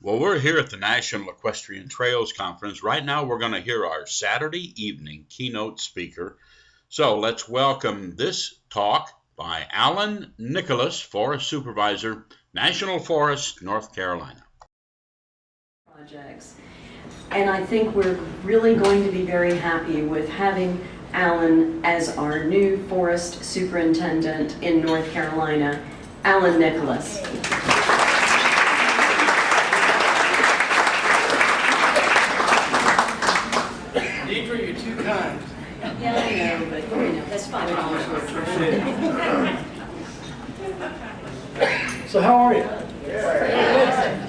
Well, we're here at the National Equestrian Trails Conference. Right now, we're going to hear our Saturday evening keynote speaker. So let's welcome this talk by Alan Nicholas, Forest Supervisor, National Forest, North Carolina. Projects. And I think we're really going to be very happy with having Alan as our new Forest Superintendent in North Carolina, Alan Nicholas. Deidre, you're too kind. Yeah, I know, but you know, that's $5 worth. So how are you?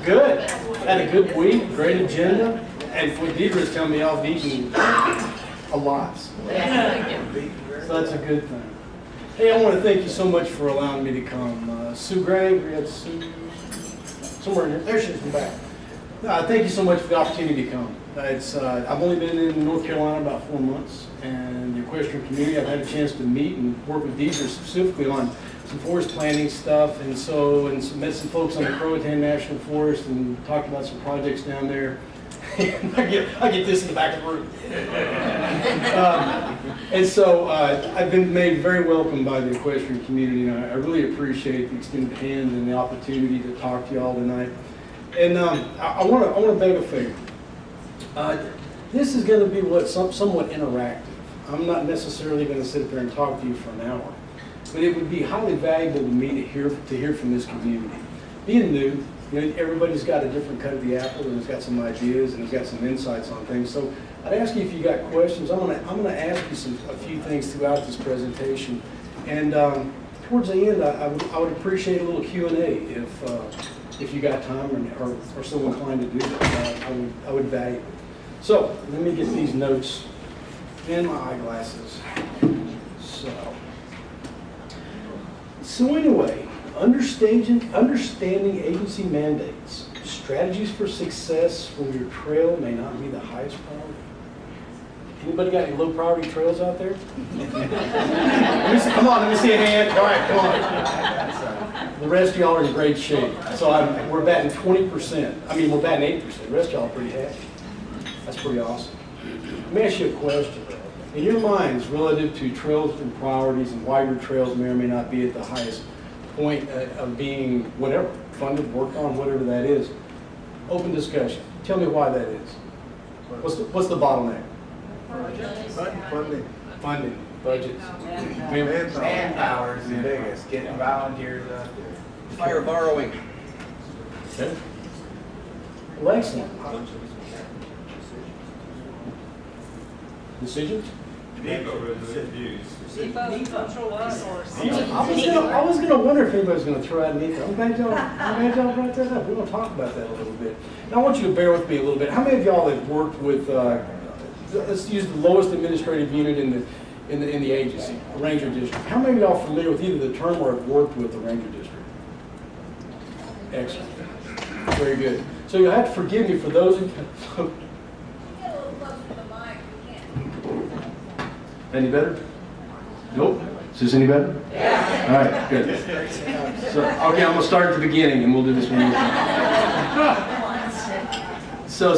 Good. Had a good week, great agenda. And what Deidre's telling me, I've eaten a lot. So that's a good thing. Hey, I want to thank you so much for allowing me to come. Sue Gray, we had Sue somewhere in there. There she is in the back. Thank you so much for the opportunity to come. I've only been in North Carolina about 4 months, and the equestrian community, I've had a chance to meet and work with Deidre specifically on some forest planning stuff, and met some folks on the Croatan National Forest and talked about some projects down there. I get this in the back of the room. And so I've been made very welcome by the equestrian community, and I really appreciate the extended hand and the opportunity to talk to you all tonight. And I want to beg a favor. This is going to be somewhat interactive. I'm not necessarily going to sit there and talk to you for an hour, but it would be highly valuable to me to hear from this community. Being new, you know, everybody's got a different cut of the apple, and has got some ideas and has got some insights on things. So I'd ask you if you got questions. I'm going to ask you a few things throughout this presentation, and towards the end, I would appreciate a little Q&A if you got time or so inclined to do that. I would value it. So let me get these notes and my eyeglasses. So anyway, understanding agency mandates. Strategies for success when your trail may not be the highest priority. Anybody got any low priority trails out there? Come on, let me see a hand. All right, come on. The rest of y'all are in great shape. So we're batting 20%. I mean, we're batting 8%. The rest of y'all are pretty happy. That's pretty awesome. Let me ask you a question. In your minds, relative to trails and priorities and why your trails may or may not be at the highest point of being whatever, funded, worked on, whatever that is, open discussion. Tell me why that is. What's the bottleneck? Funding. Budgets. Manpower is the biggest. Getting volunteers out there. Fire borrowing. Okay. Well, excellent. Decisions? I was going to wonder if anybody was going to throw out NEPA. I'm glad y'all brought that up. We're going to talk about that a little bit. Now, I want you to bear with me a little bit. How many of y'all have worked with, let's use the lowest administrative unit in the agency, a ranger district? How many of y'all are familiar with either the term or have worked with the ranger district? Excellent. Very good. So you'll have to forgive me for those of you. Any better? Nope. Is this any better? Yeah. All right, good. So, okay, I'm going to start at the beginning and we'll do this one more time. So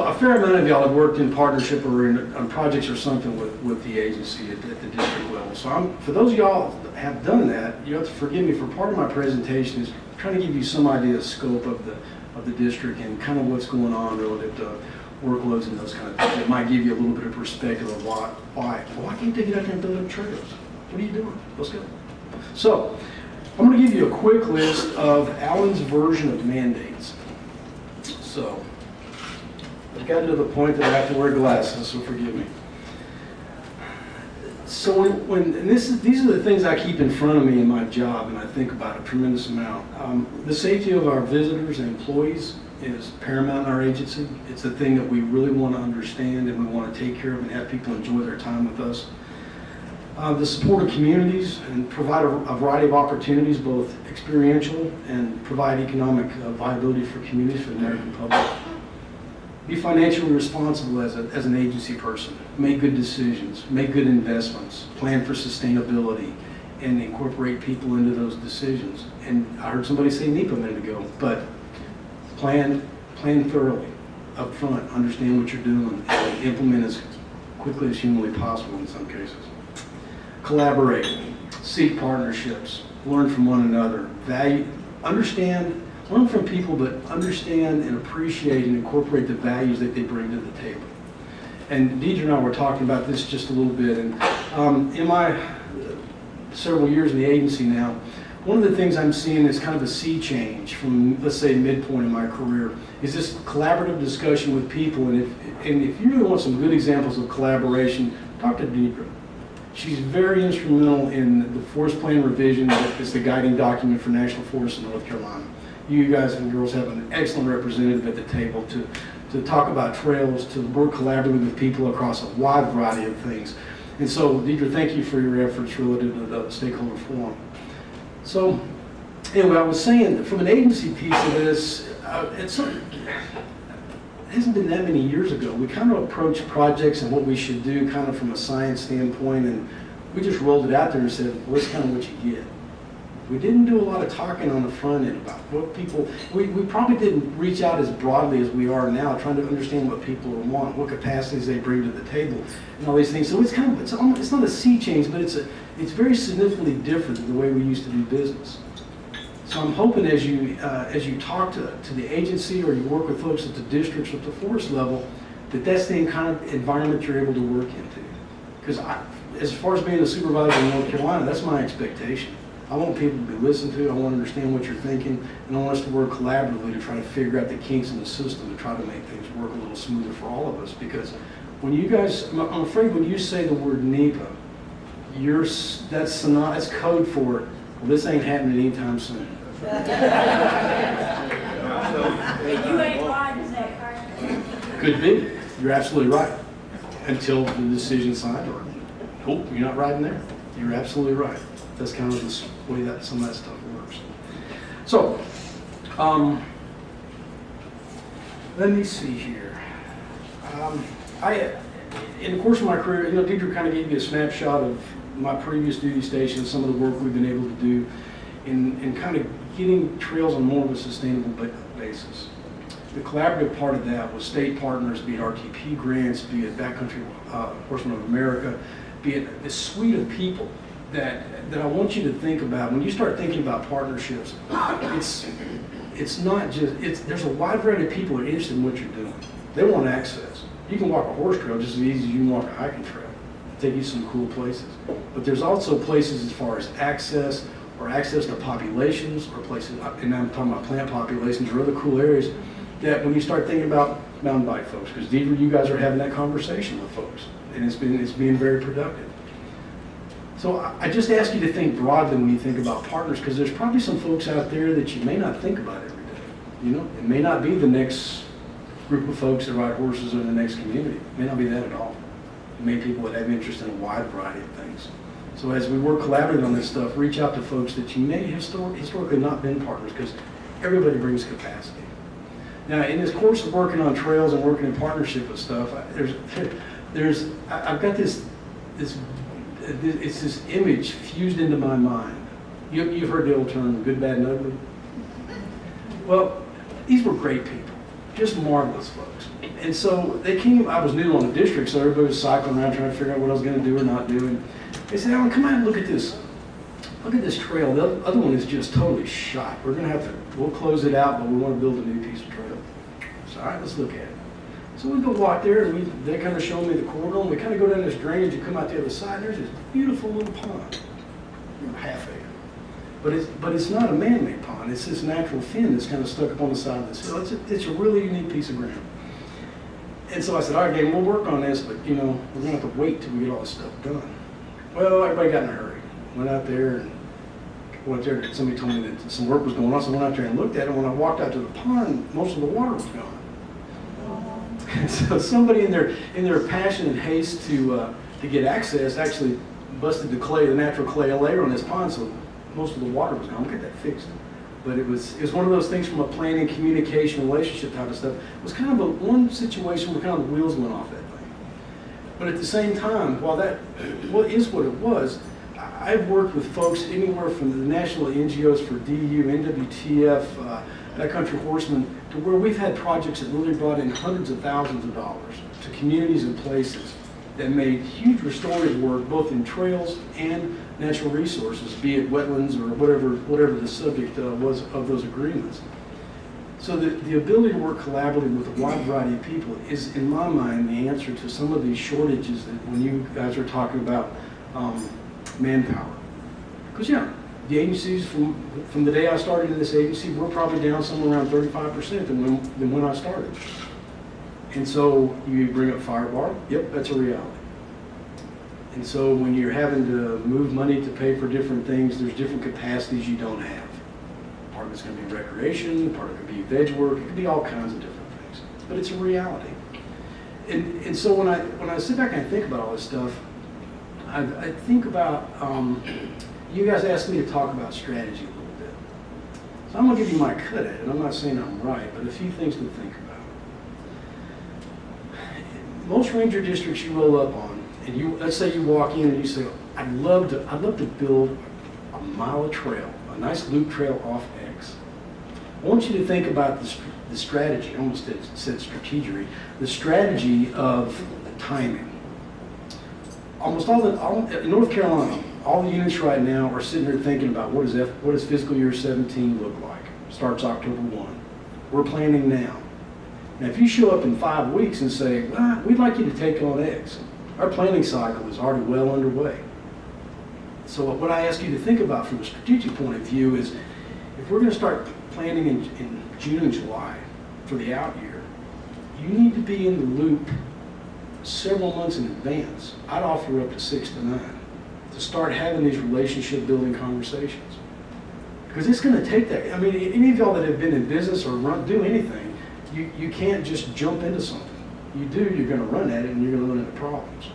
a fair amount of y'all have worked in partnership or on projects or something with the agency at the district level. So for those of y'all that have done that, you have to forgive me for part of my presentation is trying to give you some idea of the scope of the district and kind of what's going on relative to workloads and those kind of things. It might give you a little bit of perspective of why can't they get out there and build up trails? What are you doing? Let's go. So I'm going to give you a quick list of Alan's version of mandates. So I've gotten to the point that I have to wear glasses, so forgive me. So these are the things I keep in front of me in my job, and I think about a tremendous amount. The safety of our visitors and employees is paramount in our agency. It's the thing that we really want to understand and we want to take care of and have people enjoy their time with us. The support of communities and provide a variety of opportunities, both experiential and provide economic viability for communities, for the American public. Be financially responsible as an agency person. Make good decisions, make good investments, plan for sustainability, and incorporate people into those decisions. And I heard somebody say NEPA a minute ago, but plan Plan thoroughly, up front, understand what you're doing, and implement as quickly as humanly possible in some cases. Collaborate, seek partnerships, learn from one another, learn from people, but understand and appreciate and incorporate the values that they bring to the table. And Deidre and I were talking about this just a little bit, and in my several years in the agency now, one of the things I'm seeing is kind of a sea change from, let's say, midpoint in my career, is this collaborative discussion with people. And if you really want some good examples of collaboration, talk to Deidre. She's very instrumental in the forest plan revision that is the guiding document for National Forests in North Carolina. You guys and girls have an excellent representative at the table to talk about trails, to work collaboratively with people across a wide variety of things. And so, Deidre, thank you for your efforts relative to the stakeholder forum. So, anyway, I was saying that from an agency piece of this, it hasn't been that many years ago. We kind of approached projects and what we should do kind of from a science standpoint, and we just rolled it out there and said, well, that's kind of what you get. We didn't do a lot of talking on the front end about what people, we probably didn't reach out as broadly as we are now, trying to understand what people want, what capacities they bring to the table, and all these things. So it's kind of, it's not a sea change, but it's very significantly different than the way we used to do business. So I'm hoping as you talk to the agency or you work with folks at the districts or at the forest level, that's the kind of environment you're able to work into. Because as far as being a supervisor in North Carolina, that's my expectation. I want people to be listened to, I want to understand what you're thinking, and I want us to work collaboratively to try to figure out the kinks in the system to try to make things work a little smoother for all of us. Because when you guys, I'm afraid when you say the word NEPA, that's code for, well, this ain't happening anytime soon. You ain't lying, is that correct? Could be. You're absolutely right. Until the decision's signed, or, oh, you're not riding there. You're absolutely right. That's kind of the way that some of that stuff works. So, let me see here. In the course of my career, Deidre kind of gave me a snapshot of my previous duty station, some of the work we've been able to do in kind of getting trails on more of a sustainable basis. The collaborative part of that was state partners, be it RTP grants, be it Backcountry Horsemen of America, be it a suite of people that I want you to think about. When you start thinking about partnerships, it's not just, there's a wide variety of people that are interested in what you're doing. They want access. You can walk a horse trail just as easy as you can walk a hiking trail. Take you some cool places. But there's also places as far as access, or access to populations, or places, and I'm talking about plant populations or other cool areas, that when you start thinking about mountain bike folks, because Deidre, you guys are having that conversation with folks, and it's being very productive. So I just ask you to think broadly when you think about partners, because there's probably some folks out there that you may not think about every day. It may not be the next group of folks that ride horses in the next community. It may not be that at all. It may be people that have interest in a wide variety of things. So as we work collaboratively on this stuff, reach out to folks that you may have historically not been partners, because everybody brings capacity. Now, in this course of working on trails and working in partnership with stuff, I've got this image fused into my mind. You've heard the old term, good, bad, and ugly. Well, these were great people, just marvelous folks. And so they came, I was new on the district, so everybody was cycling around trying to figure out what I was going to do or not do. And they said, Alan, come out and look at this. Look at this trail. The other one is just totally shot. We'll close it out, but we want to build a new piece of trail. So, all right, let's look at it. So we go walk there, and they kind of show me the corridor, and we kind of go down this drainage and come out the other side, and there's this beautiful little pond, half acre. But it's not a man-made pond. It's this natural fin that's kind of stuck up on the side of this hill. It's a really unique piece of ground. And so I said, all right, Dave, we'll work on this, but we're going to have to wait till we get all this stuff done. Well, everybody got in a hurry. Went out there and somebody told me that some work was going on, so I went out there and looked at it. When I walked out to the pond, most of the water was gone. And so somebody in their passion and haste to get access actually busted the natural clay layer on this pond, so most of the water was gone. We'll get that fixed. But it was one of those things from a planning, communication, relationship type of stuff. It was kind of one situation where kind of the wheels went off that thing. But at the same time, while that is what it was, I've worked with folks anywhere from the national NGOs for DU, NWTF, backcountry horsemen, to where we've had projects that really brought in hundreds of thousands of dollars to communities and places that made huge restorative work, both in trails and natural resources, be it wetlands or whatever the subject was of those agreements. So the ability to work collaboratively with a wide variety of people is, in my mind, the answer to some of these shortages that when you guys are talking about manpower. Because the agencies from the day I started in this agency, we're probably down somewhere around 35% than when I started. And so you bring up fire bar, yep, that's a reality. And so when you're having to move money to pay for different things, there's different capacities you don't have. Part of it's going to be recreation, part of it could be veg work, it could be all kinds of different things. But it's a reality. And so when I sit back and I think about all this stuff, I think about, you guys asked me to talk about strategy a little bit. So I'm going to give you my cut at it. I'm not saying I'm right, but a few things to think about. Most ranger districts you roll up on, and let's say you walk in and you say, I'd love to build a mile of trail, a nice loop trail off X. I want you to think about the strategy, I almost said strategery, the strategy of timing. In North Carolina, all the units right now are sitting here thinking about what does fiscal year 17 look like? Starts October 1. We're planning now. Now, if you show up in 5 weeks and say, well, we'd like you to take on X, our planning cycle is already well underway. So what I ask you to think about from a strategic point of view is, if we're going to start planning in June and July for the out year, you need to be in the loop several months in advance. I'd offer up to 6 to 9 to start having these relationship building conversations. Because it's going to take that. I mean, any of y'all that have been in business or do anything, you can't just jump into something. You do, you're going to run at it and you're going to run into problems,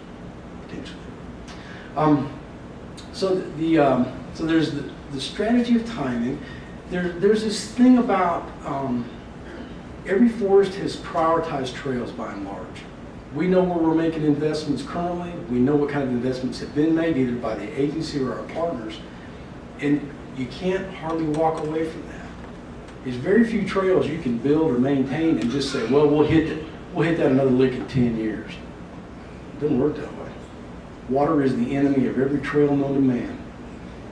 potentially. So there's the strategy of timing. There's this thing about every forest has prioritized trails by and large. We know where we're making investments currently. We know what kind of investments have been made either by the agency or our partners. And you can't hardly walk away from that. There's very few trails you can build or maintain and just say, well, we'll hit that another lick in 10 years. It doesn't work that way. Water is the enemy of every trail known to man.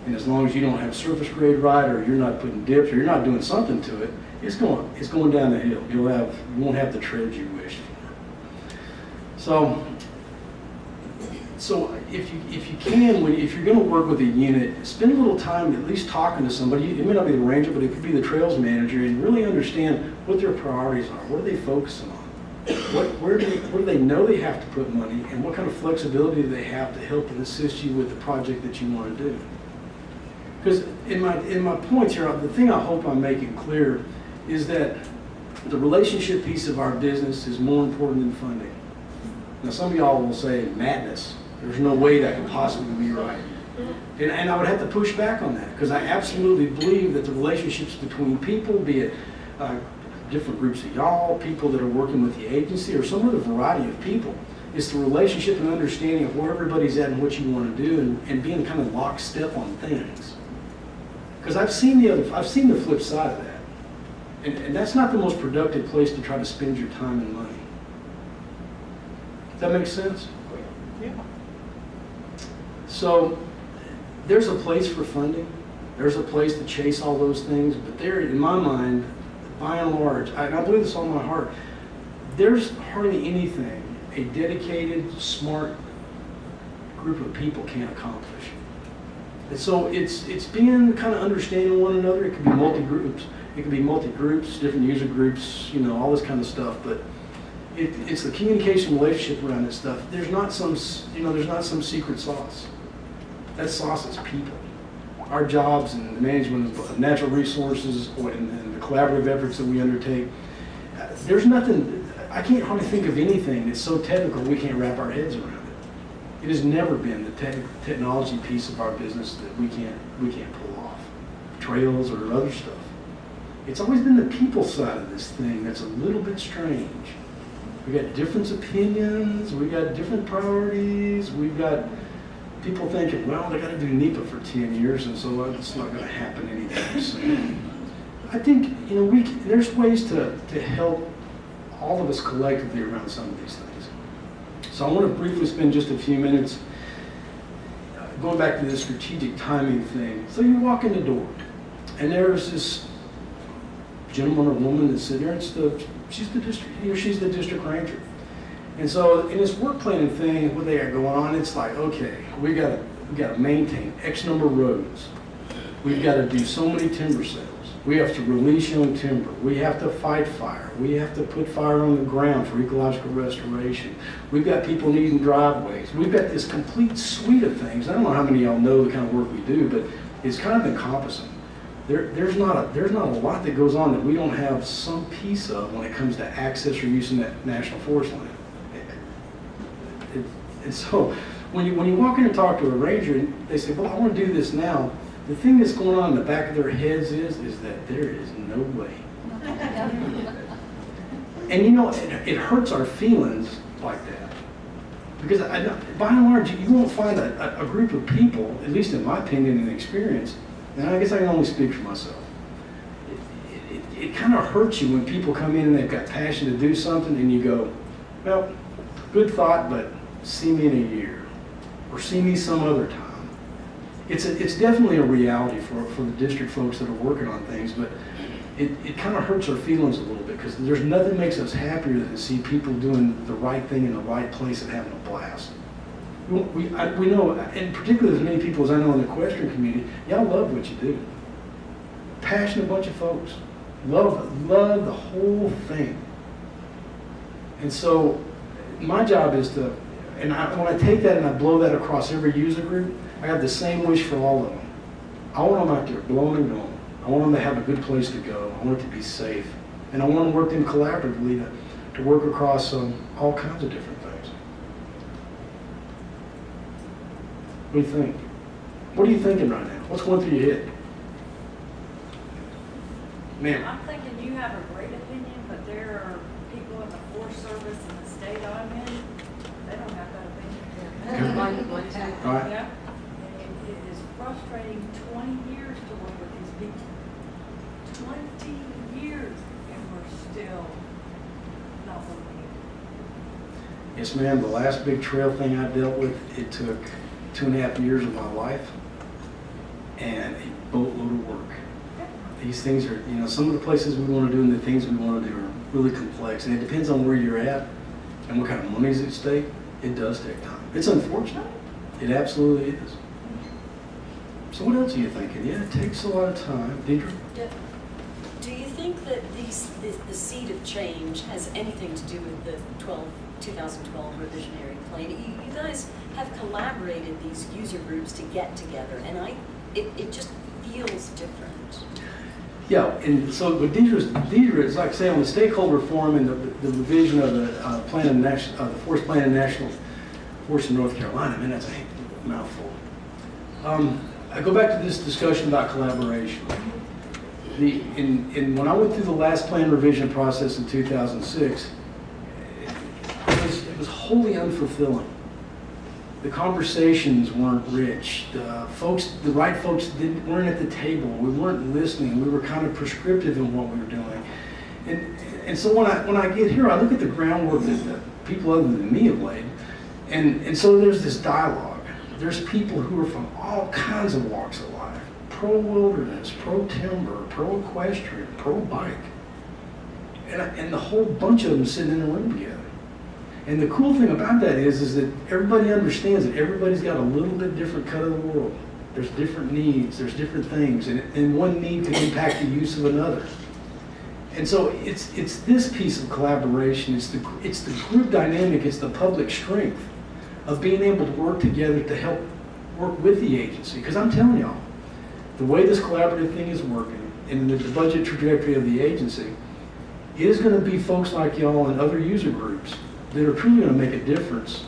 And as long as you don't have surface grade right, or you're not putting dips, or you're not doing something to it, it's going down the hill. You won't have the treads you wish for. So if you can, if you're going to work with a unit, spend a little time at least talking to somebody. It may not be the ranger, but it could be the trails manager, and really understand what their priorities are. What are they focusing on? Where do they know they have to put money, and what kind of flexibility do they have to help and assist you with the project that you want to do? Because in my points here, the thing I hope I'm making clear is that the relationship piece of our business is more important than funding. Now, some of y'all will say, madness. There's no way that could possibly be right. And I would have to push back on that, because I absolutely believe that the relationships between people, be it different groups of y'all, people that are working with the agency, or some other variety of people, it's the relationship and understanding of where everybody's at and what you want to do, and being kind of lockstep on things. Because I've seen the flip side of that. And that's not the most productive place to try to spend your time and money. Does that make sense? Yeah. So there's a place for funding. There's a place to chase all those things. But there, in my mind, by and large, I believe this all in my heart, there's hardly anything a dedicated, smart group of people can't accomplish. And so it's being kind of understanding one another. It could be multi-groups. It could be multi-groups, different user groups, all this kind of stuff. But it's the communication relationship around this stuff. There's not some secret sauce. That sauce is people. Our jobs and the management of natural resources and the collaborative efforts that we undertake, there's nothing, I can't hardly think of anything that's so technical we can't wrap our heads around it. It has never been the technology piece of our business that we can't pull off. Trails or other stuff. It's always been the people side of this thing that's a little bit strange. We got different opinions, we got different priorities, we've got people thinking, well, they got to do NEPA for 10 years, and so it's not going to happen anytime soon. I think, you know, there's ways to help all of us collectively around some of these things. So I want to briefly spend just a few minutes going back to the strategic timing thing. So you walk in the door, and there's this gentleman or woman that's sitting there, and she's the district ranger. And so in this work planning thing, what they got going on, it's like, okay, we got to maintain X number of roads. We've got to do so many timber sales. We have to release young timber. We have to fight fire. We have to put fire on the ground for ecological restoration. We've got people needing driveways. We've got this complete suite of things. I don't know how many of y'all know the kind of work we do, but it's kind of encompassing. There's not a lot that goes on that we don't have some piece of when it comes to access or use in that national forest land. And so when you walk in and talk to a ranger and they say, well, I want to do this now, the thing that's going on in the back of their heads is that there is no way. And you know, it hurts our feelings like that. Because by and large, you won't find a group of people, at least in my opinion and experience, and I guess I can only speak for myself, it kind of hurts you when people come in and they've got passion to do something and you go, well, good thought, but see me in a year, or see me some other time. It's definitely a reality for the district folks that are working on things, but it kind of hurts our feelings a little bit, because there's nothing that makes us happier than to see people doing the right thing in the right place and having a blast. We know, and particularly as many people as I know in the equestrian community, y'all love what you do. Passionate bunch of folks. Love the whole thing. And so my job is to, when I take that and I blow that across every user group, I have the same wish for all of them. I want them out there blowing and going. I want them to have a good place to go. I want it to be safe. And I want to work them collaboratively to work across all kinds of different things. What do you think? What are you thinking right now? What's going through your head? Ma'am. I'm thinking you have a great opinion, but there are people in the Forest Service in the state I'm in, they don't have that opinion. All right. Yeah. And it is frustrating 20 years to work with these people. 20 years, and we're still not working. Yes, ma'am. The last big trail thing I dealt with, it took 2.5 years of my life and a boatload of work. These things are, you know, some of the places we want to do and the things we want to do are really complex, and it depends on where you're at and what kind of money is at stake. It does take time. It's unfortunate. It absolutely is. So what else are you thinking? Yeah, it takes a lot of time. Deidre? Do you think that the seed of change has anything to do with the 2012 revisionary plan? You guys have collaborated these user groups to get together, and it just feels different. Yeah, and so what Deidre is like saying on the stakeholder forum and the revision of the the forest plan in national forest in North Carolina. Man, that's a mouthful. I go back to this discussion about collaboration. When I went through the last plan revision process in 2006, it was wholly unfulfilling. The conversations weren't rich. The right folks weren't at the table. We weren't listening. We were kind of prescriptive in what we were doing. And so when I get here, I look at the groundwork that people other than me have laid, and so there's this dialogue. There's people who are from all kinds of walks of life: pro-wilderness, pro-timber, pro-equestrian, pro-bike, and the whole bunch of them sitting in a room together. And the cool thing about that is that everybody understands that everybody's got a little bit different cut of the world. There's different needs, there's different things, and one need can impact the use of another. And so it's this piece of collaboration, it's the group dynamic, it's the public strength of being able to work together to help work with the agency. Because I'm telling y'all, the way this collaborative thing is working and the budget trajectory of the agency is going to be folks like y'all and other user groups that are truly going to make a difference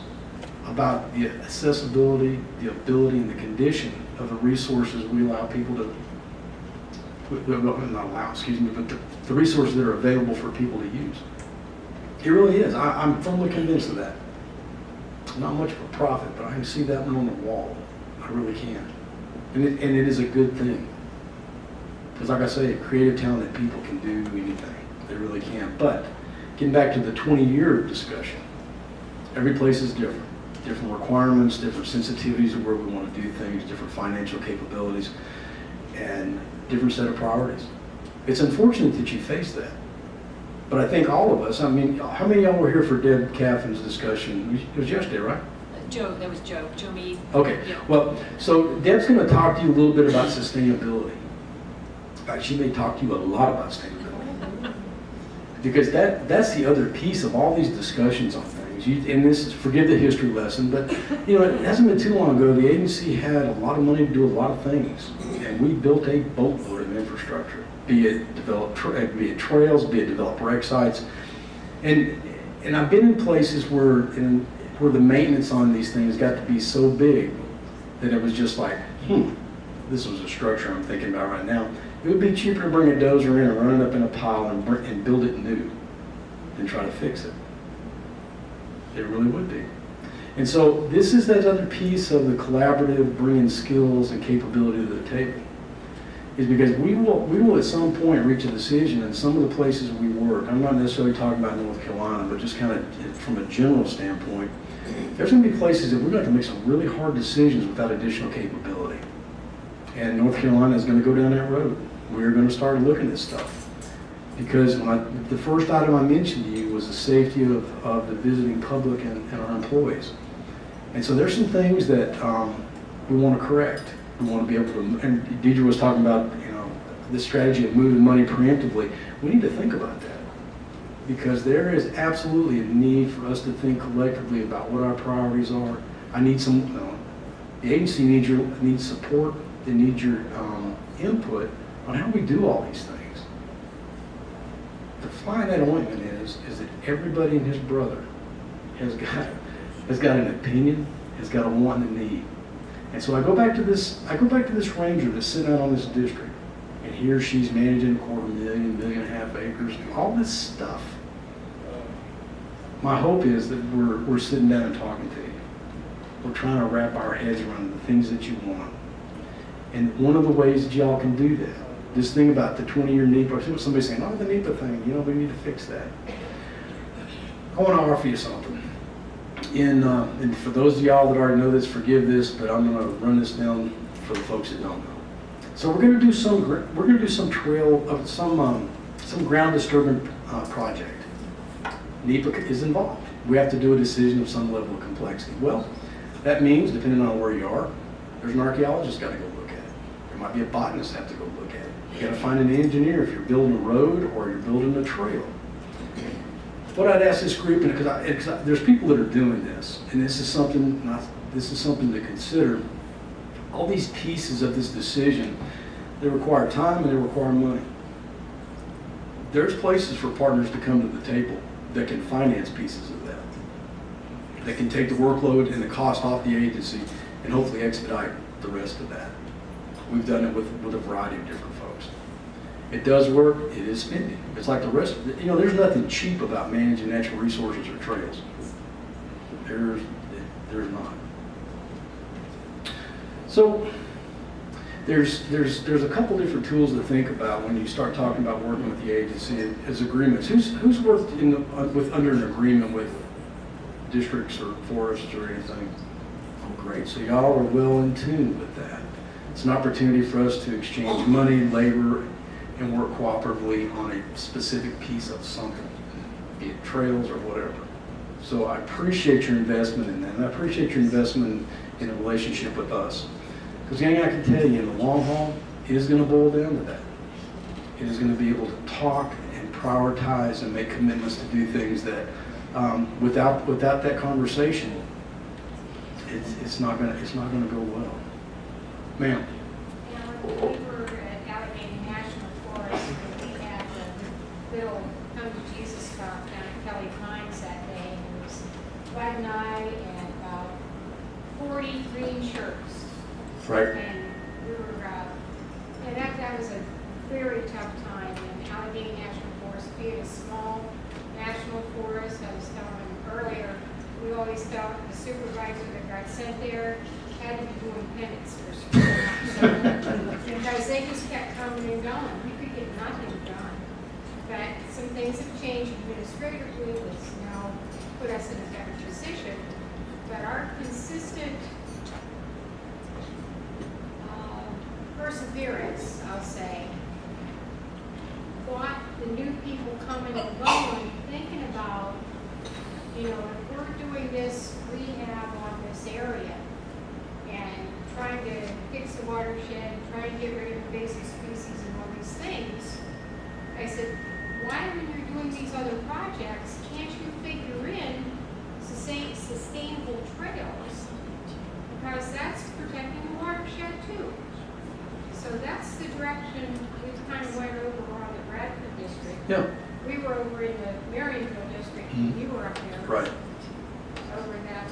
about the accessibility, the ability, and the condition of the resources we allow people to, not allow, excuse me, but the resources that are available for people to use. It really is. I'm firmly convinced of that. Not much for profit, but I can see that one on the wall. I really can. And it is a good thing. Because like I say, creative, talented people can do anything. They really can. But getting back to the 20-year discussion, every place is different. Different requirements, different sensitivities of where we want to do things, different financial capabilities, and different set of priorities. It's unfortunate that you face that. But I think all of us, I mean, how many of y'all were here for Deb Caffin's discussion? It was yesterday, right? Joe, that was Joe Mead. Okay, Yeah. well, so Deb's going to talk to you a little bit about sustainability. In fact, she may talk to you a lot about sustainability. Because that's the other piece of all these discussions on things. And this is, forgive the history lesson, but you know, it hasn't been too long ago, the agency had a lot of money to do a lot of things. And we built a boatload of infrastructure, be it trails, be it developed wreck sites. And I've been in places where the maintenance on these things got to be so big that it was just like, this was a structure I'm thinking about right now. It would be cheaper to bring a dozer in and run it up in a pile and build it new than try to fix it. It really would be. And so this is that other piece of the collaborative bringing skills and capability to the table. Is because we will at some point reach a decision in some of the places we work. I'm not necessarily talking about North Carolina, but just kind of from a general standpoint, there's going to be places that we're going to have to make some really hard decisions without additional capability. And North Carolina is going to go down that road. We're going to start looking at stuff. Because the first item I mentioned to you was the safety of the visiting public and our employees. And so there's some things that we want to correct. We want to be able to, and Deidre was talking about, you know, the strategy of moving money preemptively. We need to think about that. Because there is absolutely a need for us to think collectively about what our priorities are. I need the agency needs support. They need your input on how we do all these things. The fly in that ointment is that everybody and his brother has got an opinion, has got a want and a need. And so I go back to this ranger that's sitting out on this district, and he or she's managing 250,000, 1.5 acres, all this stuff. My hope is that we're sitting down and talking to you. We're trying to wrap our heads around the things that you want. And one of the ways that y'all can do that, this thing about the 20-year NEPA, somebody saying, oh, the NEPA thing, you know, we need to fix that. I want to offer you something. And for those of y'all that already know this, forgive this, but I'm going to run this down for the folks that don't know. So we're going to do some ground disturbance project. NEPA is involved. We have to do a decision of some level of complexity. Well, that means, depending on where you are, there's an archaeologist got to go look at it. There might be a botanist have to go look at it. You got to find an engineer if you're building a road or you're building a trail. What I'd ask this group, because there's people that are doing this, and this is something to consider. All these pieces of this decision, they require time and they require money. There's places for partners to come to the table that can finance pieces of that, that can take the workload and the cost off the agency and hopefully expedite the rest of that. We've done it with a variety of different folks. It does work, it is spending. It's like the rest of it. You know, there's nothing cheap about managing natural resources or trails. There's not. So there's a couple different tools to think about when you start talking about working with the agency as agreements. Who's worked under an agreement with districts or forests or anything? Oh, great. So y'all are well in tune with that. It's an opportunity for us to exchange money, labor, and work cooperatively on a specific piece of something, be it trails or whatever. So I appreciate your investment in that, and I appreciate your investment in a relationship with us. Because I can tell you, in the long haul, it is going to boil down to that. It is going to be able to talk and prioritize and make commitments to do things that, without that conversation, it's not going to go well. Ma'am. We were at Allegheny National Forest, and we had the little Come to Jesus talk down at Kelly Pines that day, and it was Bud and I and about 40 green shirts. Right. And we were, and that was a very tough time in Allegheny National Forest, being a small national forest. I was telling them earlier, we always felt the supervisor that got sent there had to be doing penance for screwing up. So, because they just kept coming and going. We could get nothing done. But some things have changed administratively, that's now put us in a better position. But our consistent perseverance, I'll say, got the new people coming and going, thinking about, you know, if we're doing this rehab on this area and trying to fix the watershed, trying to get rid of invasive species and all these things, I said, why when you're doing these other projects, can't you figure in sustainable trails? Because that's protecting the watershed too. So that's the direction we kind of went over on the Bradford district. Yeah. We were over in the Marionville district, and you were up there. Right. Over that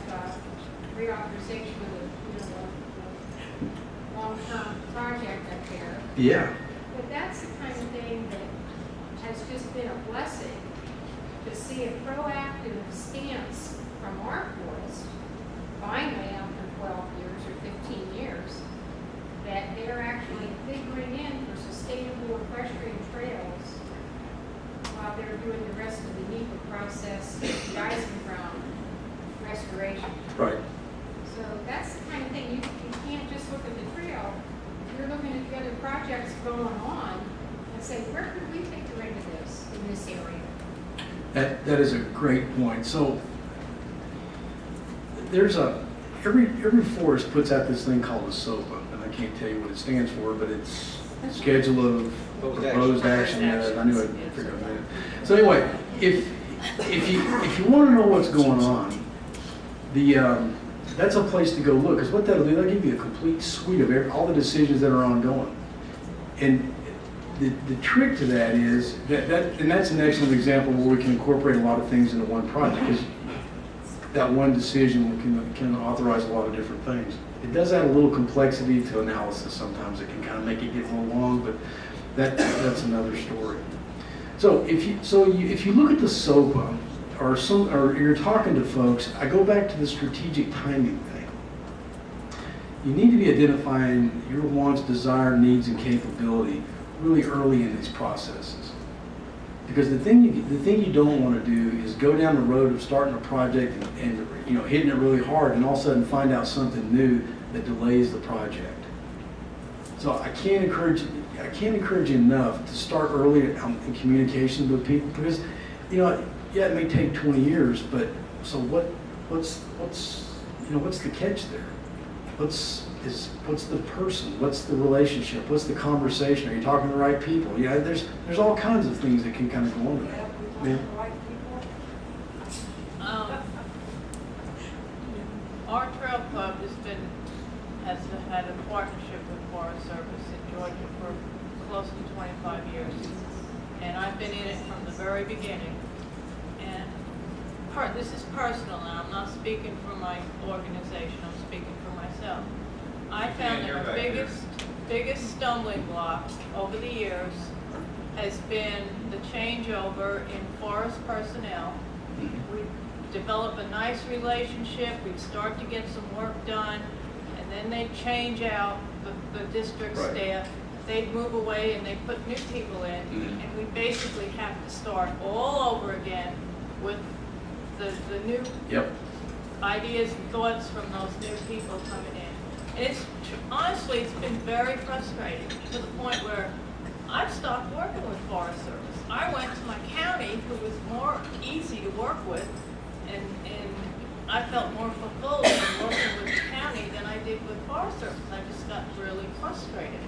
reauthorization of the long-term project up there. Yeah. But that's the kind of thing that has just been a blessing to see a proactive stance from our forest, finally after 12 years or 15 years, that they're actually figuring in for sustainable equestrian trails while they're doing the rest of the NEPA process, the Eisenground restoration. Right. So that's the kind of thing, you can't just look at the trail, you're looking at the other projects going on and say, where could we figure into this in this area? That is a great point. So there's every forest puts out this thing called a SOPA, and I can't tell you what it stands for, but it's Schedule of Proposed Action. Yeah, I knew I'd figure out that. So anyway, if you want to know what's going on, that's a place to go look, because what that'll do, that'll give you a complete suite of all the decisions that are ongoing. And the trick to that is and that's an excellent example where we can incorporate a lot of things into one project, because that one decision can authorize a lot of different things. It does add a little complexity to analysis sometimes. It can kind of make it get a little long, but that's another story. So if you look at the SOPA, or you're talking to folks, I go back to the strategic timing thing. You need to be identifying your wants, desire, needs, and capability really early in these processes. Because the thing you don't want to do is go down the road of starting a project and hitting it really hard, and all of a sudden find out something new that delays the project. So I can't encourage you enough to start early in communication with people, because it may take 20 years, but so what's the catch there? What's the person? What's the relationship? What's the conversation? Are you talking to the right people? There's all kinds of things that can kind of go on with that. Yeah. Our trail club has had a partnership with Forest Service in Georgia for close to 25 years, and I've been in it from the very beginning. And this is personal, and I'm not speaking for my organization. I'm speaking for myself. I found that our biggest stumbling block over the years has been the changeover in forest personnel. We develop a nice relationship, we'd start to get some work done, and then they'd change out the district staff. They'd move away and they'd put new people in, and we basically have to start all over again with the new ideas and thoughts from those new people coming in. And honestly, it's been very frustrating to the point where I've stopped working with Forest Service. I went to my county, who was more easy to work with, and I felt more fulfilled in working with the county than I did with Forest Service. I just got really frustrated.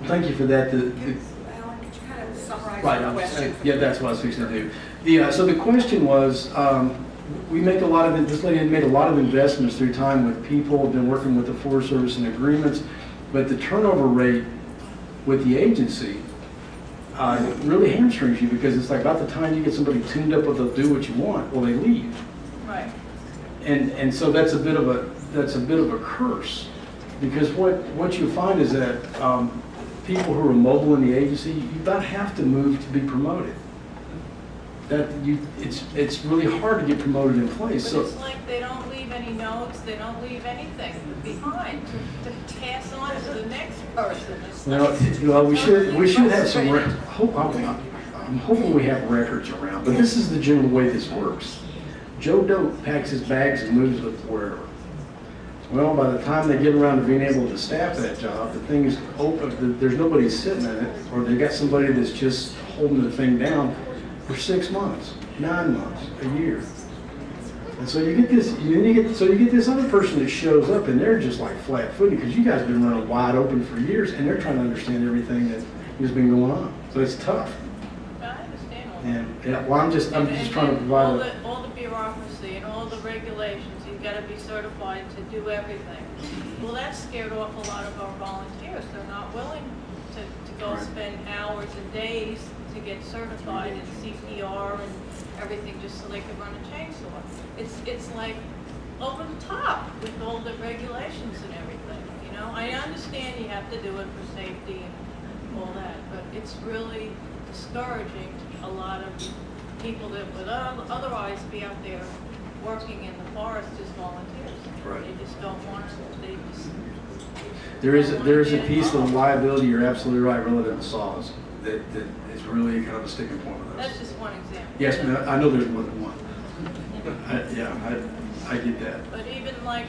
Well, thank you for that. Alan, could you kind of summarize the question? Yeah, that's what I was fixing to do. So the question was, this lady had made a lot of investments through time with people, been working with the Forest Service in agreements, but the turnover rate with the agency really hamstrings you, because it's like about the time you get somebody tuned up with they'll do what you want, well, they leave. Right. And so that's a bit of a curse, because what you find is that people who are mobile in the agency, you about have to move to be promoted. it's really hard to get promoted in place. But So it's like they don't leave any notes, they don't leave anything behind to pass on to the next person. It's well, we should have some. I'm hoping we have records around, but this is the general way this works. Joe Dope packs his bags and moves with wherever. Well, by the time they get around to being able to staff that job, the thing is open, there's nobody sitting in it, or they got somebody that's just holding the thing down for 6 months, 9 months, a year. And so you get this, you get this other person that shows up, and they're just like flat-footed, because you guys have been running wide open for years, and they're trying to understand everything that has been going on. So it's tough. I understand all that. And well, I'm just trying to provide all the bureaucracy and all the regulations, you've got to be certified to do everything. Well, that scared off a lot of our volunteers. They're not willing to go Right. spend hours and days to get certified in CPR and everything just so they could run a chainsaw. It's like over the top with all the regulations and everything, you know? I understand you have to do it for safety and all that, but it's really discouraging a lot of people that would otherwise be out there working in the forest as volunteers. Right. They just don't want to, they just. There is don't a wanna get piece of involved. liability, you're absolutely right, relative to saws, that is really kind of a sticking point with us. That's just one example. Yes, ma'am, I know there's more than one. I get that. But even like,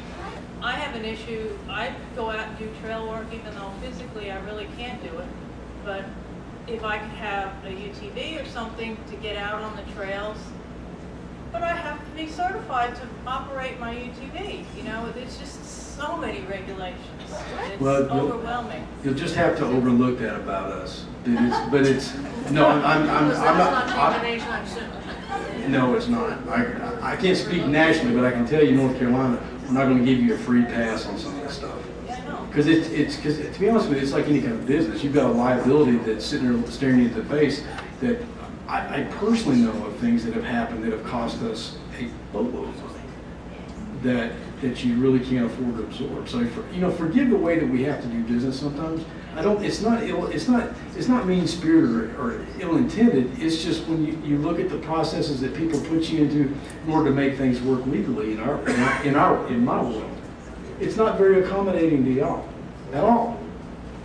I have an issue, I go out and do trail work even though physically I really can't do it. But if I could have a UTV or something to get out on the trails, but I have to be certified to operate my UTV, you know, it's just so many regulations. It's Well, overwhelming. You'll just have to overlook that about us. But it's no, I'm not. No, it's not. I can't speak nationally, but I can tell you, North Carolina, we're not going to give you a free pass on some of this stuff. Yeah, I know. Because to be honest with you, it's like any kind of business. You've got a liability that's sitting there staring you in the face. That I personally know of things that have happened that have cost us a boatload of money that you really can't afford to absorb. So forgive the way that we have to do business sometimes. It's not mean spirited or ill intended. It's just when you look at the processes that people put you into in order to make things work legally in my world. It's not very accommodating to y'all at all.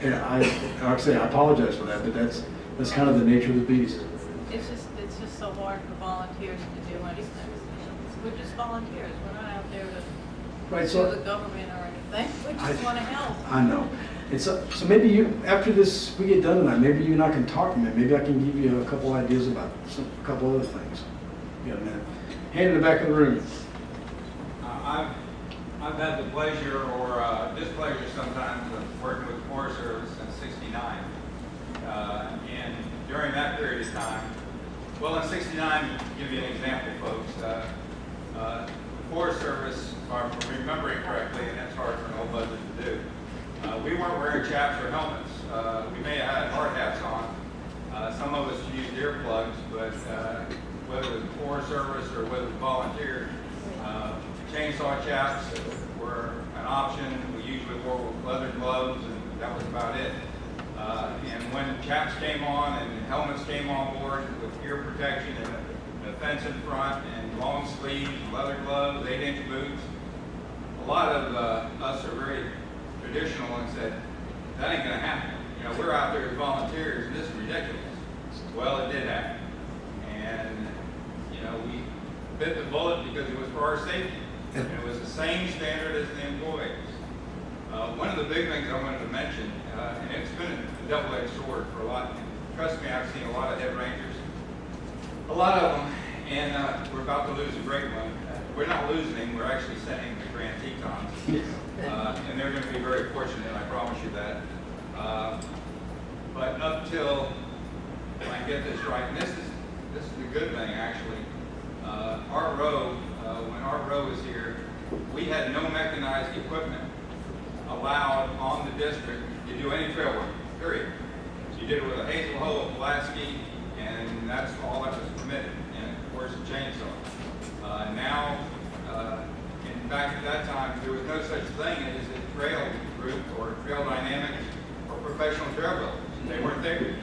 And like I say, I apologize for that, but that's kind of the nature of the beast. It's just so hard for volunteers to do anything. We're just volunteers. We're not out there to So sue the government or anything. We just want to help. I know. So maybe you, after this, we get done tonight, maybe you and I can talk a minute. Maybe I can give you a couple ideas about a couple other things. You got a minute. Hand in the back of the room. I've had the pleasure or displeasure sometimes of working with the Forest Service since '69. And during that period of time, well, in '69, to give you an example, folks, the Forest Service, if I'm remembering correctly, and that's hard for an old budget to do, we weren't wearing chaps or helmets. We may have had hard hats on. Some of us used earplugs, but whether it was the Forest Service or whether it was volunteers, chainsaw chaps were an option. We usually wore leather gloves, and that was about it. And when chaps came on and helmets came on board with ear protection and a fence in front and long sleeves, leather gloves, 8-inch boots, a lot of us are very traditional and said, that ain't gonna happen. You know, we're out there as volunteers and this is ridiculous. Well, it did happen. And, you know, we bit the bullet because it was for our safety. And it was the same standard as the employees. One of the big things I wanted to mention, and it's been a double-edged sword for a lot, and trust me, I've seen a lot of head rangers, a lot of them, and we're about to lose a great one. We're not losing him, we're actually sending the Grand Tetons. And they're going to be very fortunate, I promise you that. But up till I get this right, and this is the good thing actually. Our row, when our row was here, we had no mechanized equipment allowed on the district to do any trail work, period. You did it with a hazel hoe, a Pulaski, and that's all that was permitted, and of course a chainsaw. Now, in fact, at that time, there was no such thing as a trail group or trail dynamics or professional trail builders. They weren't there.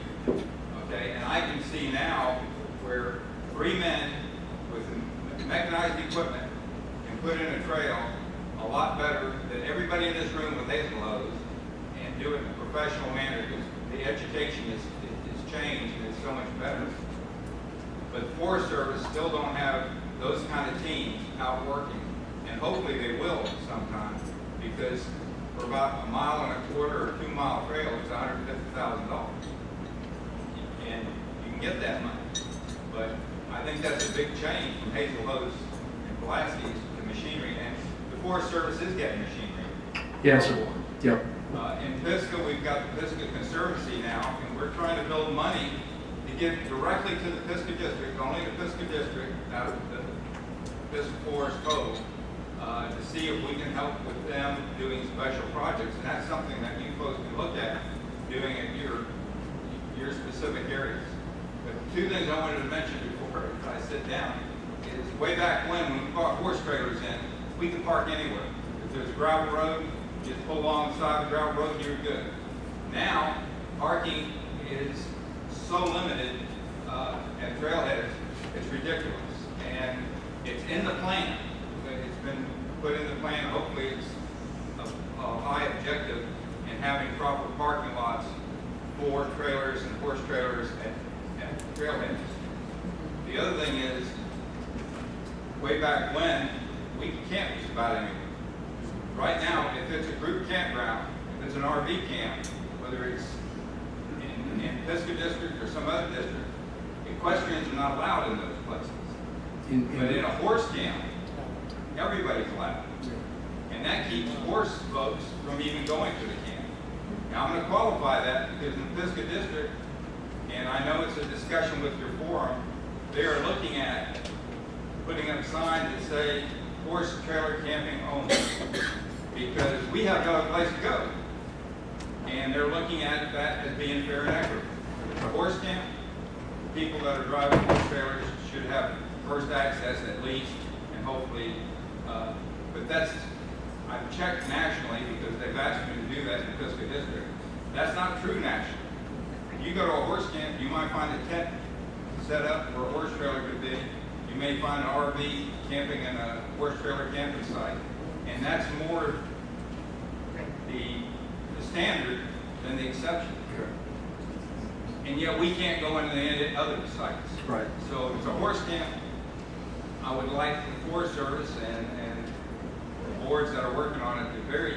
Okay, and I can see now where 3 men mechanized equipment can put in a trail a lot better than everybody in this room with hazel hose and do it in a professional manner, because the education is changed and it's so much better. But the Forest Service still don't have those kind of teams out working, and hopefully they will sometime, because for about 1.25 miles or 2 mile trail, it's $150,000. And you can get that money. But I think that's a big change from hazel hose and Pulaski's to machinery, and the Forest Service is getting machinery. Yes, sir. Yep. In Pisgah, we've got the Pisgah Conservancy now, and we're trying to build money to give directly to the Pisgah District, only the Pisgah District, out of the Pisgah Forest Code, to see if we can help with them doing special projects. And that's something that you folks can look at doing in your specific areas. But two things I wanted to mention before I sit down is way back when we brought horse trailers in, we could park anywhere. If there's a gravel road, just pull alongside the gravel road and you're good. Now, parking is so limited at trailheads, it's ridiculous. And it's in the plan. It's been put in the plan. Hopefully it's a high objective in having proper parking lots for trailers and horse trailers at trailheads. The other thing is, way back when, we could camp just about anywhere. Right now, if it's a group campground, if it's an RV camp, whether it's in Pisgah District or some other district, equestrians are not allowed in those places. But in a horse camp, everybody's allowed. And that keeps horse folks from even going to the camp. Now, I'm going to qualify that because in Pisgah District, and I know it's a discussion with your forum, they are looking at putting up signs that say horse trailer camping only, because we have no other place to go. And they're looking at that as being fair and equitable. If it's a horse camp, people that are driving horse trailers should have first access at least, and hopefully, but that's, I've checked nationally because they've asked me to do that in the Pisgah District. That's not true nationally. If you go to a horse camp, you might find a tent set up where a horse trailer could be. You may find an RV camping in a horse trailer camping site. And that's more the standard than the exception. And yet we can't go into the other sites. Right. So if it's a horse camp, I would like the Forest Service and the boards that are working on it to very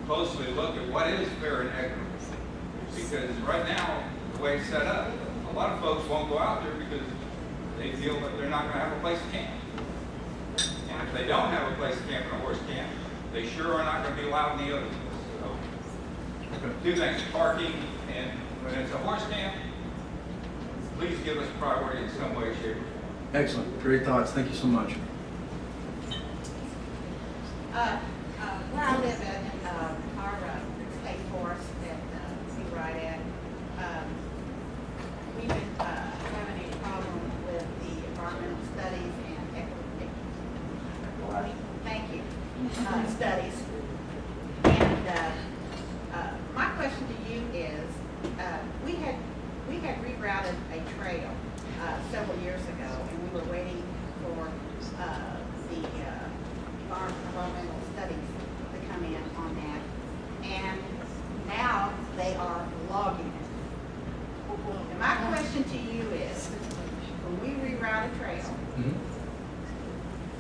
closely look at what is fair and equitable. Because right now, the way it's set up, a lot of folks won't go out there because they feel that they're not going to have a place to camp. And if they don't have a place to camp in a horse camp, they sure are not going to be allowed in the others. So, two things, parking, and when it's a horse camp, please give us priority in some way, shape, or form. Excellent. Great thoughts. Thank you so much. Where I live in our state forest that we ride at, we've been having a problem with the environmental studies and studies. And my question to you is, we had rerouted a trail several years ago, and we were waiting for the environmental studies to come in on that, and now they are logging it. And my question to you is, when we reroute a trail,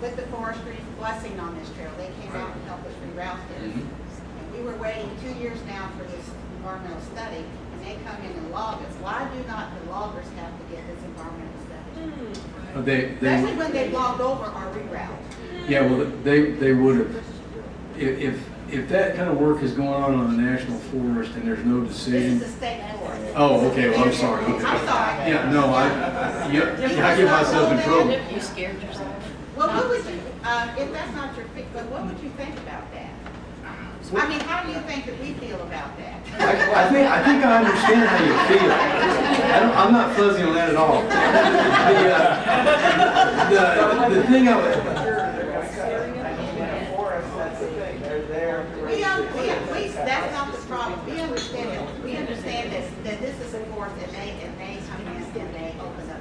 with the forestry's blessing on this trail, they came out and helped us reroute this. And we were waiting 2 years now for this environmental study, and they come in and log us. Why do not the loggers have to get this environmental study? Especially when they've logged over our reroute. Yeah, well, they would have. If that kind of work is going on the national forest and there's no decision. This is the state forest. Oh, okay. Well, I'm sorry. Okay. I'm sorry. Yeah, no, I get myself in trouble. You scared yourself? Well, what would you, if that's not your, but what would you think about that? I mean, how do you think that we feel about that? I think I understand how you feel. I'm not fuzzy on that at all. The thing I would. That's not the problem. We understand it. We understand that this is a forest and they come in and they open up.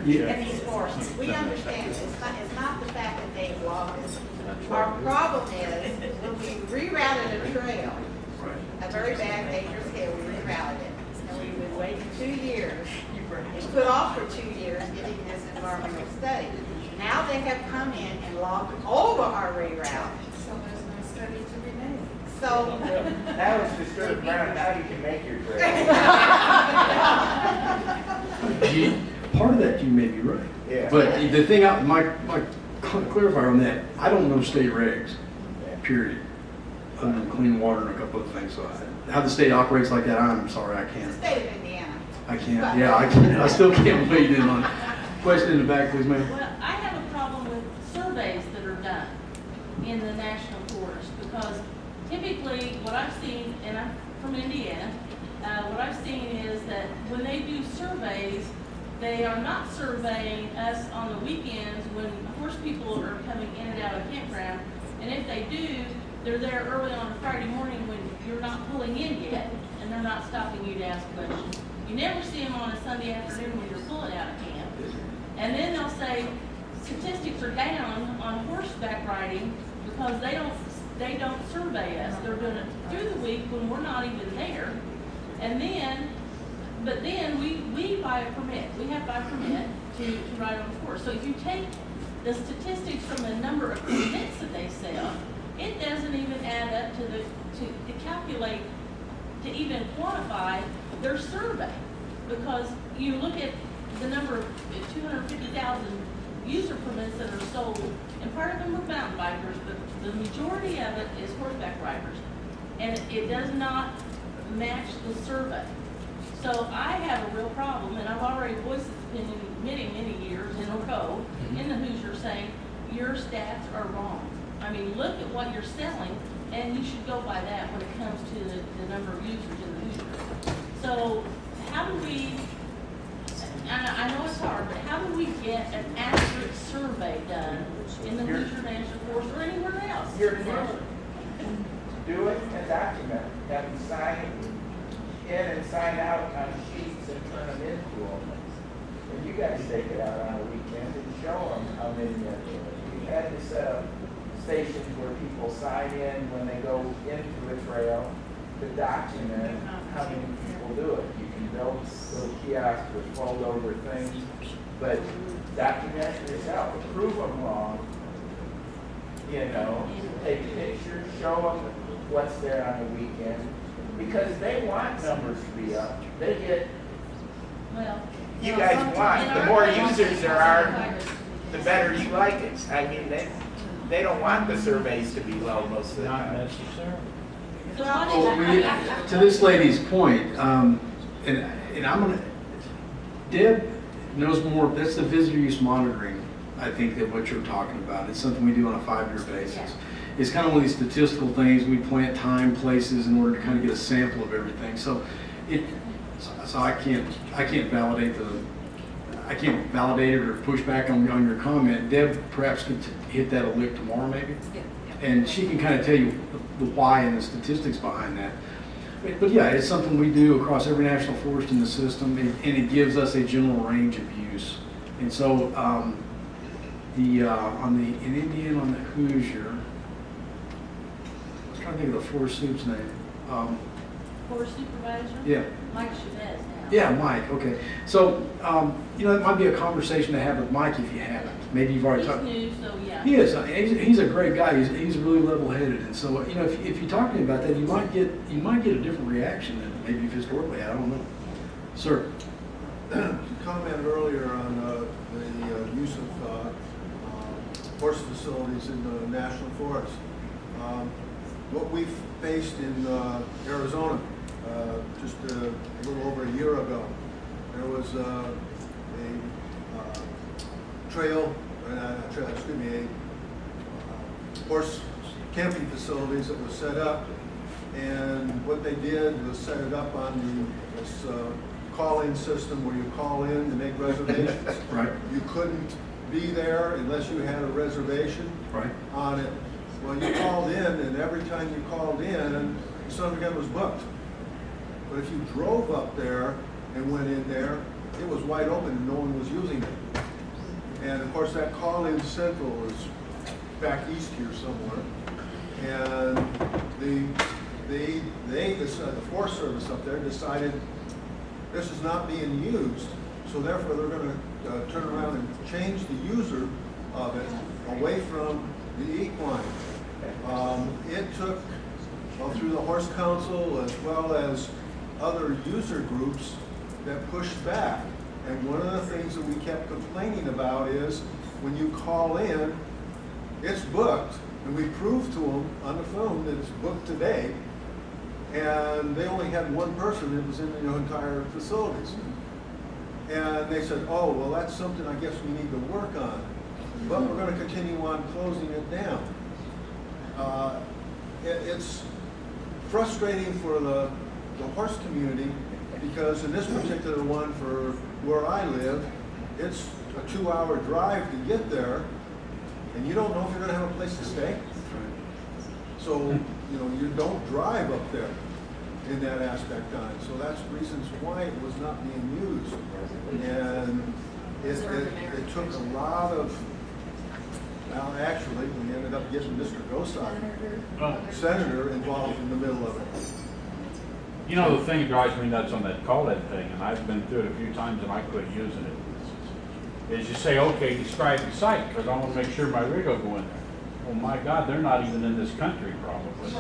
Yeah. And these forests. We understand it. It's not Our problem is, when we rerouted a trail, a very bad dangerous hill, we rerouted it, and we've been waiting 2 years. It's put off for 2 years getting this environmental study. Now they have come in and logged over our reroute. So there's no study to be made. So, Now it's just sort of around how you can make your trail. Part of that you may be right. Yeah. But the thing, my clarifier on that, I don't know state regs, period. Other than clean water and a couple of things. So how the state operates like that, I'm sorry, I the can't. state of Indiana. I can't. Yeah, I can't. I still can't wade in on. Question in the back, please, ma'am. Well, I have a problem with surveys that are done in the national forest, because typically what I've seen, and I'm from Indiana, what I've seen is that when they do surveys, they are not surveying us on the weekends when horse people are coming in and out of campground. And if they do, they're there early on a Friday morning when you're not pulling in yet, and they're not stopping you to ask questions. You never see them on a Sunday afternoon when you're pulling out of camp. And then they'll say statistics are down on horseback riding because they don't survey us. They're doing it through the week when we're not even there. And then, but then we buy a permit. We have to buy a permit to ride on the horse. So if you take the statistics from the number of permits that they sell, it doesn't even add up to calculate, to even quantify their survey. Because you look at the number of 250,000 user permits that are sold, and part of them are mountain bikers, but the majority of it is horseback riders. And it does not match the survey. So I have a real problem, and I've already voiced this opinion many years in a row in the Hoosier, saying your stats are wrong. I mean, look at what you're selling, and you should go by that when it comes to the number of users in the Hoosier. So how do we, I know it's hard, but how do we get an accurate survey done in the Hoosier National Forest or anywhere else? You're first. Do it and document it. Have them sign in and sign out on sheets and turn them into them. And you guys take it out on a weekend and show them how many are doing it. We had to set up stations where people sign in when they go into a trail to document how many people do it. You can build little kiosks with fold over things, but document it yourself, prove them wrong. You know, take pictures, show them what's there on the weekend, because they want numbers to be up. They get, Well, you guys want, the more users there are, the better you like it. I mean, they don't want the surveys to be low most of the time. So To this lady's point, and I'm gonna, Deb knows more. That's the visitor use monitoring. I think that what you're talking about. It's something we do on a 5-year basis. It's kind of one of these statistical things. We plant time, places in order to kind of get a sample of everything. So I can't validate it or push back on your comment. Deb perhaps could hit that a lick tomorrow maybe, and she can kind of tell you the why and the statistics behind that. But yeah, it's something we do across every national forest in the system, and it gives us a general range of use. And so in Indiana on the Hoosier, I was trying to think of the forest soup's name. Forest supervisor? Yeah. Mike Chavez now. Yeah, Mike. Okay. So it might be a conversation to have with Mike if you haven't. Maybe you've already talked. He's new, so yeah. He is. He's a great guy. He's really level-headed, and so if you talk to him about that, you might get a different reaction than maybe you've historically had. I don't know. Sir. You commented earlier on the use of horse facilities in the national forest. What we've faced in Arizona just a little over a year ago, there was a horse camping facilities that was set up, and what they did was set it up on this call-in system where you call in to make reservations. Right. You couldn't be there unless you had a reservation on it. Well, you called in, and every time you called in, the son of a gun was booked. But if you drove up there and went in there, it was wide open and no one was using it. And of course, that call-in central was back east here somewhere. And the Forest Service up there decided this is not being used, so therefore they're going to turn around and change the user of it away from the equine. It took, well, through the Horse Council as well as other user groups that pushed back. And one of the things that we kept complaining about is when you call in, it's booked, and we proved to them on the phone that it's booked today, and they only had one person that was in the entire facilities. And they said, oh, well, that's something I guess we need to work on, but we're going to continue on closing it down. It's frustrating for the horse community because in this particular one for where I live, it's a 2-hour drive to get there, and you don't know if you're going to have a place to stay. So, you know, you don't drive up there in that aspect on it. So that's reasons why it was not being used. And it took a lot of, well, actually, we ended up getting Mr. Gosar, Senator, involved in the middle of it. You know, the thing that drives me nuts on that call-in thing, and I've been through it a few times and I quit using it, is you say, okay, describe the site, because I want to make sure my rig will go in there. Oh my God, they're not even in this country, probably.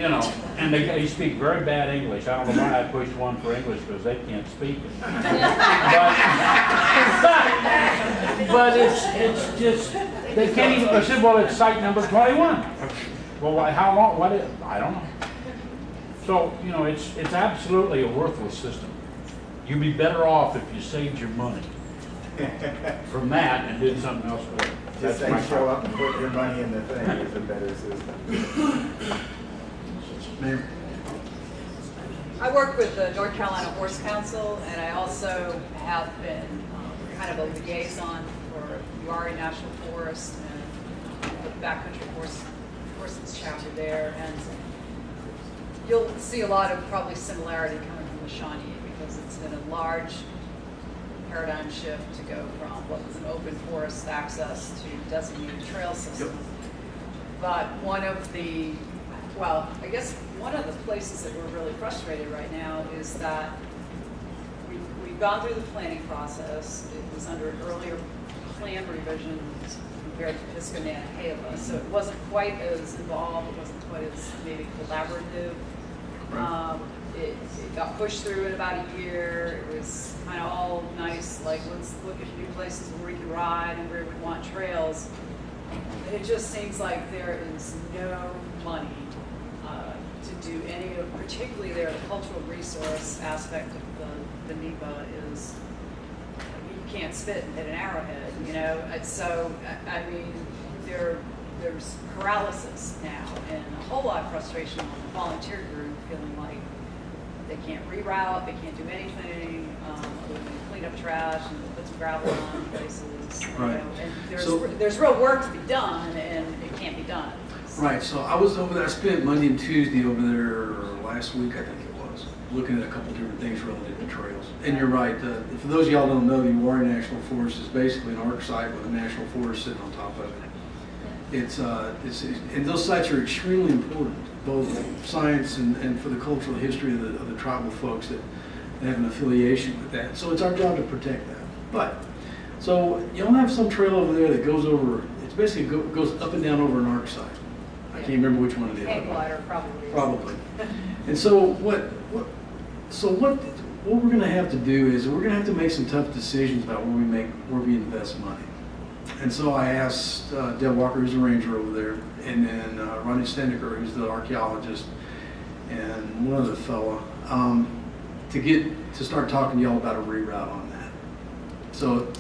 You know, and they speak very bad English. I don't know why I pushed one for English, because they can't speak it. But it's just, they can't even, I said, well, it's site number 21. Well, how long, what is, I don't know. So, you know, it's absolutely a worthless system. You'd be better off if you saved your money from that and did something else with it. Just say show up and put your money in the thing is a better system. Ma'am. I work with the North Carolina Horse Council, and I also have been kind of a liaison for Uwharrie National Forest and the Backcountry Horses chapter there. And you'll see a lot of probably similarity coming from the Shawnee because it's been a large paradigm shift to go from what was an open forest access to designated trail system. Yep. But one of the, well, I guess one of the places that we're really frustrated right now is that we've gone through the planning process. It was under an earlier plan revision compared to Pisgah Nantahala, so it wasn't quite as involved, it wasn't quite as maybe collaborative. It got pushed through in about a year. It was kind of all nice, like let's look at new places where we can ride and where we want trails. It just seems like there is no money to do any of, particularly there, the cultural resource aspect of the NEPA is, you can't spit and hit an arrowhead, you know? And so, I mean, there's paralysis now and a whole lot of frustration on the volunteer group feeling like they can't reroute, they can't do anything other than clean up trash and put some gravel on places. Right. You know, and So, there's real work to be done, and it can't be done. right, so I was over there, I spent Monday and Tuesday over there last week, I think it was, looking at a couple different things relative to trails. And you're right, for those of y'all who don't know, the Uwharrie National Forest is basically an arc site with a national forest sitting on top of it. And those sites are extremely important, both science and for the cultural history of the tribal folks that have an affiliation with that. So it's our job to protect that. But, so y'all have some trail over there that goes over, it's basically goes up and down over an arc site. I can't remember which one it is. Hang glider probably. Probably. And so what we're going to have to do is we're going to have to make some tough decisions about where we invest money. And so I asked Deb Walker, who's a ranger over there, and then Ronnie Stendiker, who's the archaeologist, and one other fella, to start talking to y'all about a reroute on that. So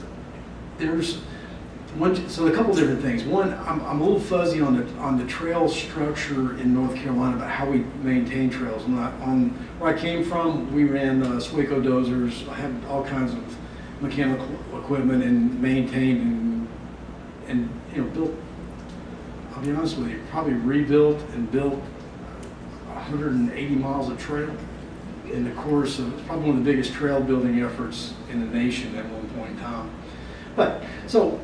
so a couple different things. One, I'm a little fuzzy on the trail structure in North Carolina about how we maintain trails. On where I came from, we ran Swaco dozers. I had all kinds of mechanical equipment and maintained and you know, built. I'll be honest with you, probably rebuilt and built 180 miles of trail in the course of, it's probably one of the biggest trail building efforts in the nation at one point in time. But, so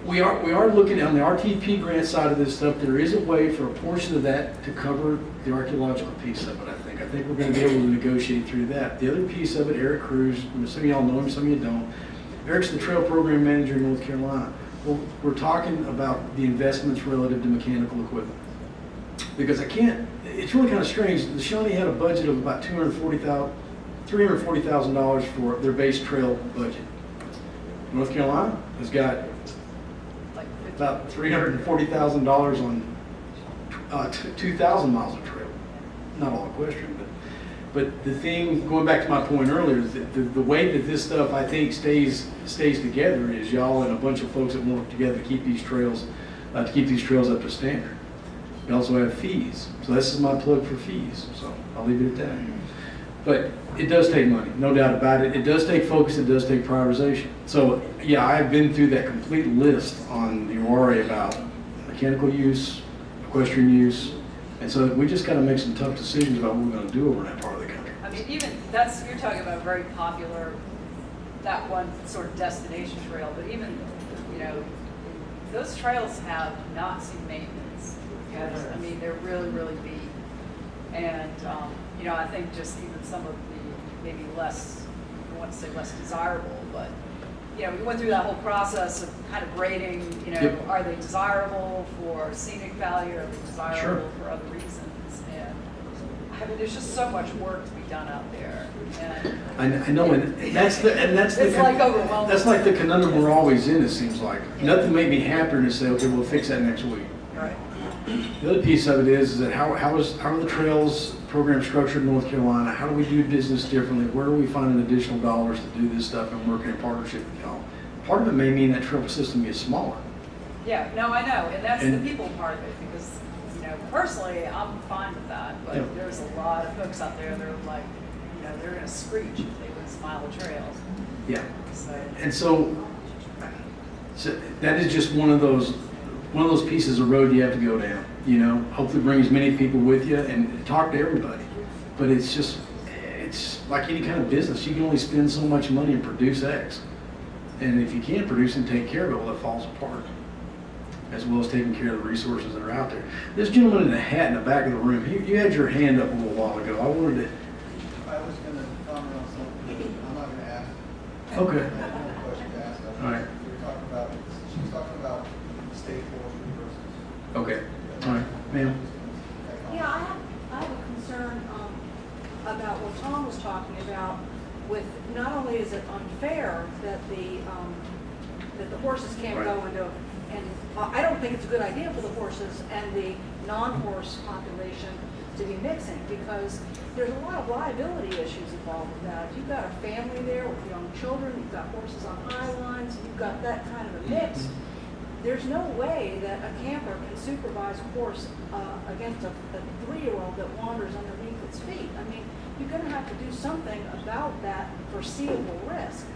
we are looking on the RTP grant side of this stuff. There is a way for a portion of that to cover the archaeological piece of it. I think we're going to be able to negotiate through that. The other piece of it, Eric Cruz, some of y'all know him, some of you don't. Eric's the trail program manager in North Carolina. Well, we're talking about the investments relative to mechanical equipment. Because it's really kind of strange. The Shawnee had a budget of about $340,000 for their base trail budget. North Carolina has got about $340,000 on 2,000 miles of trail. Not all equestrian, but the thing, going back to my point earlier, is that the way that this stuff, I think, stays together is y'all and a bunch of folks that work together to keep these trails up to standard. We also have fees. So this is my plug for fees. So I'll leave it at that. But it does take money, no doubt about it. It does take focus, it does take prioritization. So yeah, I've been through that complete list on the ORA about mechanical use, equestrian use, and so we just got to make some tough decisions about what we're going to do over in that part of the country. I mean, even you're talking about very popular, that one sort of destination trail, but even, those trails have not seen maintenance. I mean, they're really, really beat. And, I think just even some of the maybe less, I don't want to say less desirable, but, we went through that whole process of kind of grading, Yep. Are they desirable for scenic value? Are they desirable Sure. for other reasons? And, I mean, there's just so much work to be done out there. And I know, and that's the it's like overwhelming. That's like the conundrum we're always in. It seems like nothing made me happier to say, okay, we'll fix that next week. Right. The other piece of it is that how are the trails program structured in North Carolina? How do we do business differently? Where are we finding additional dollars to do this stuff and working in partnership with y'all? Part of it may mean that trail system gets smaller. Yeah, no, I know, and that's the people part of it, because, personally, I'm fine with that, but Yeah. there's a lot of folks out there that are like, they're gonna screech if they lose mile of trails. Yeah. So, And so that is just one of those pieces of road you have to go down. Hopefully bring as many people with you and talk to everybody. But it's like any kind of business. You can only spend so much money and produce X. And if you can't produce and take care of it, well, it falls apart. As well as taking care of the resources that are out there. This gentleman in the hat in the back of the room, you had your hand up a little while ago. I was going to comment on something. I'm not going to ask. Okay. I have no question to ask. All right. She's talking about state forest resources. Okay. All right. Ma'am. Yeah, I have a concern about what Tom was talking about. With not only is it unfair that the horses can't go into, and I don't think it's a good idea for the horses and the non-horse population to be mixing, because there's a lot of liability issues involved with that. If you've got a family there with young children, you've got horses on high lines, you've got that kind of a mix. There's no way that a camper can supervise a horse against a 3-year-old that wanders underneath its feet. I mean, you're going to have to do something about that foreseeable risk.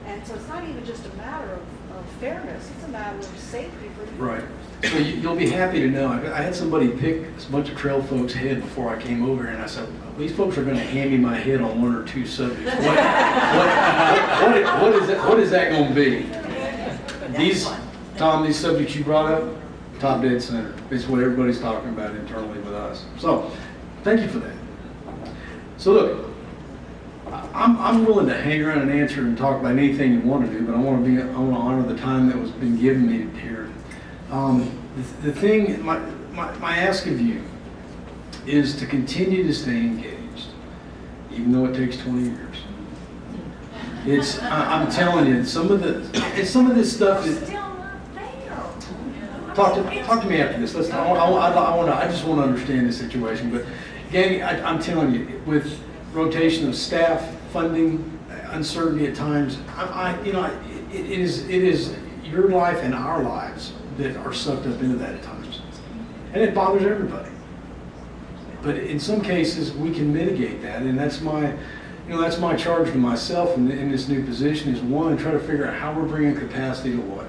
And so it's not even just a matter of fairness, it's a matter of safety for the Right. So you'll be happy to know, I had somebody pick a bunch of trail folks' head before I came over here, and I said, these folks are going to hand me my head on one or two subjects. What is that going to be? Tom, these subjects you brought up, top dead center. It's what everybody's talking about internally with us. So, thank you for that. So look, I'm willing to hang around and answer and talk about anything you want to do, but I want to honor the time that was been given me here. The thing, my ask of you is to continue to stay engaged, even though it takes 20 years. I'm telling you, some of this stuff is. Talk to me after this. I just want to understand the situation. But gang, I'm telling you, with rotation of staff, funding, uncertainty at times, it is your life and our lives that are sucked up into that at times, and it bothers everybody. But in some cases, we can mitigate that, and that's my charge to myself in this new position is, one, try to figure out how we're bringing capacity to what.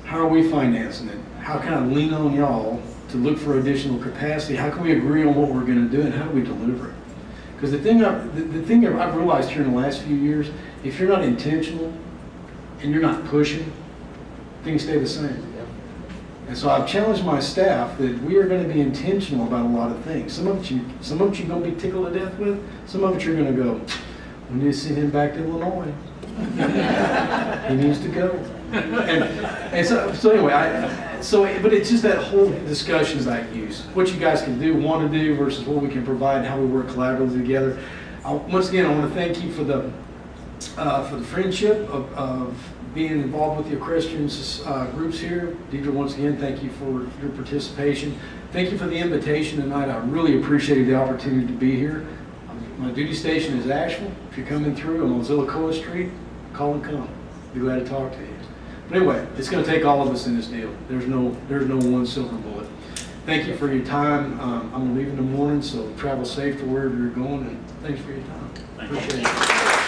How are we financing it? How can I lean on y'all to look for additional capacity? How can we agree on what we're going to do, and how do we deliver it? Because the thing I've realized here in the last few years, if you're not intentional and you're not pushing, things stay the same. And so I've challenged my staff that we are going to be intentional about a lot of things. Some of it you're going to be tickled to death with. Some of it you're going to go, we need to send him back to Illinois. He needs to go. And so anyway, but it's just that whole discussion is I use what you guys can do, want to do, versus what we can provide, and how we work collaboratively together. Once again, I want to thank you for the friendship of being involved with the equestrian groups here. Deidre, once again, thank you for your participation. Thank you for the invitation tonight. I really appreciated the opportunity to be here. My duty station is Asheville. If you're coming through, I'm on Zillicoa Street. Call and come. Be glad to talk to you. But anyway, it's going to take all of us in this deal. There's no one silver bullet. Thank you for your time. I'm going to leave in the morning, so travel safe to wherever you're going, and thanks for your time. Appreciate it.